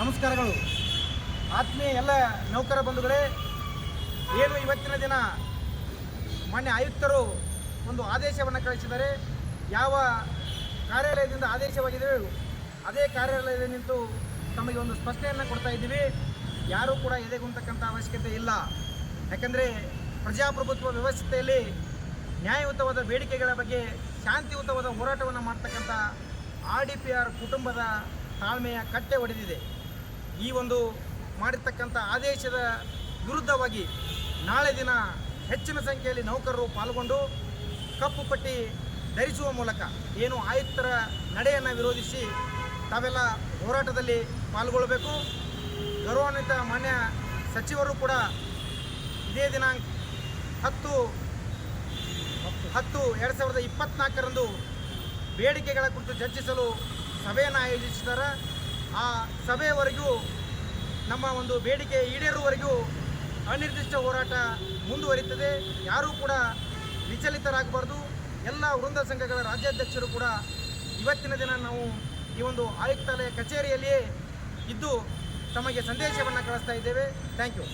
ನಮಸ್ಕಾರಗಳು. ಆತ್ಮೀಯ ಎಲ್ಲ ನೌಕರ ಬಂಧುಗಳೇ, ಏನು ಇವತ್ತಿನ ದಿನ ಮಾನ್ಯ ಆಯುಕ್ತರು ಒಂದು ಆದೇಶವನ್ನು ಕಳಿಸಿದ್ದಾರೆ. ಯಾವ ಕಾರ್ಯಾಲಯದಿಂದ ಆದೇಶವಾಗಿದೆಯೋ ಅದೇ ಕಾರ್ಯಾಲಯದಲ್ಲಿ ನಿಂತು ತಮಗೆ ಒಂದು ಸ್ಪಷ್ಟನೆಯನ್ನು ಕೊಡ್ತಾ ಇದ್ದೀವಿ. ಯಾರೂ ಕೂಡ ಎದೆಗುಂತಕ್ಕಂಥ ಅವಶ್ಯಕತೆ ಇಲ್ಲ. ಯಾಕಂದರೆ ಪ್ರಜಾಪ್ರಭುತ್ವ ವ್ಯವಸ್ಥೆಯಲ್ಲಿ ನ್ಯಾಯಯುತವಾದ ಬೇಡಿಕೆಗಳ ಬಗ್ಗೆ ಶಾಂತಿಯುತವಾದ ಹೋರಾಟವನ್ನು ಮಾಡ್ತಕ್ಕಂಥ RDPR ಕುಟುಂಬದ ತಾಳ್ಮೆಯ ಕಟ್ಟೆ ಒಡೆದಿದೆ. ಈ ಒಂದು ಮಾಡಿರ್ತಕ್ಕಂಥ ಆದೇಶದ ವಿರುದ್ಧವಾಗಿ ನಾಳೆ ದಿನ ಹೆಚ್ಚಿನ ಸಂಖ್ಯೆಯಲ್ಲಿ ನೌಕರರು ಪಾಲ್ಗೊಂಡು ಕಪ್ಪು ಪಟ್ಟಿ ಧರಿಸುವ ಮೂಲಕ ಏನು ಆಯುಕ್ತರ ನಡೆಯನ್ನು ವಿರೋಧಿಸಿ ತಾವೆಲ್ಲ ಹೋರಾಟದಲ್ಲಿ ಪಾಲ್ಗೊಳ್ಳಬೇಕು. ಗೌರವಾನ್ವಿತ ಮಾನ್ಯ ಸಚಿವರು ಕೂಡ ಇದೇ ದಿನಾಂಕ 10/10/2024 ಬೇಡಿಕೆಗಳ ಕುರಿತು ಚರ್ಚಿಸಲು ಸಭೆಯನ್ನು ಆಯೋಜಿಸಿದ್ದಾರೆ. ಆ ಸಭೆಯವರೆಗೂ ನಮ್ಮ ಒಂದು ಬೇಡಿಕೆ ಈಡೇರುವವರೆಗೂ ಅನಿರ್ದಿಷ್ಟ ಹೋರಾಟ ಮುಂದುವರಿಯುತ್ತದೆ. ಯಾರೂ ಕೂಡ ವಿಚಲಿತರಾಗಬಾರ್ದು. ಎಲ್ಲ ವೃಂದ ಸಂಘಗಳ ರಾಜ್ಯಾಧ್ಯಕ್ಷರು ಕೂಡ ಇವತ್ತಿನ ದಿನ ನಾವು ಈ ಒಂದು ಆಯುಕ್ತಾಲಯ ಕಚೇರಿಯಲ್ಲಿಯೇ ಇದ್ದು ತಮಗೆ ಸಂದೇಶವನ್ನು ಕಳಿಸ್ತಾ ಇದ್ದೇವೆ. Thank you.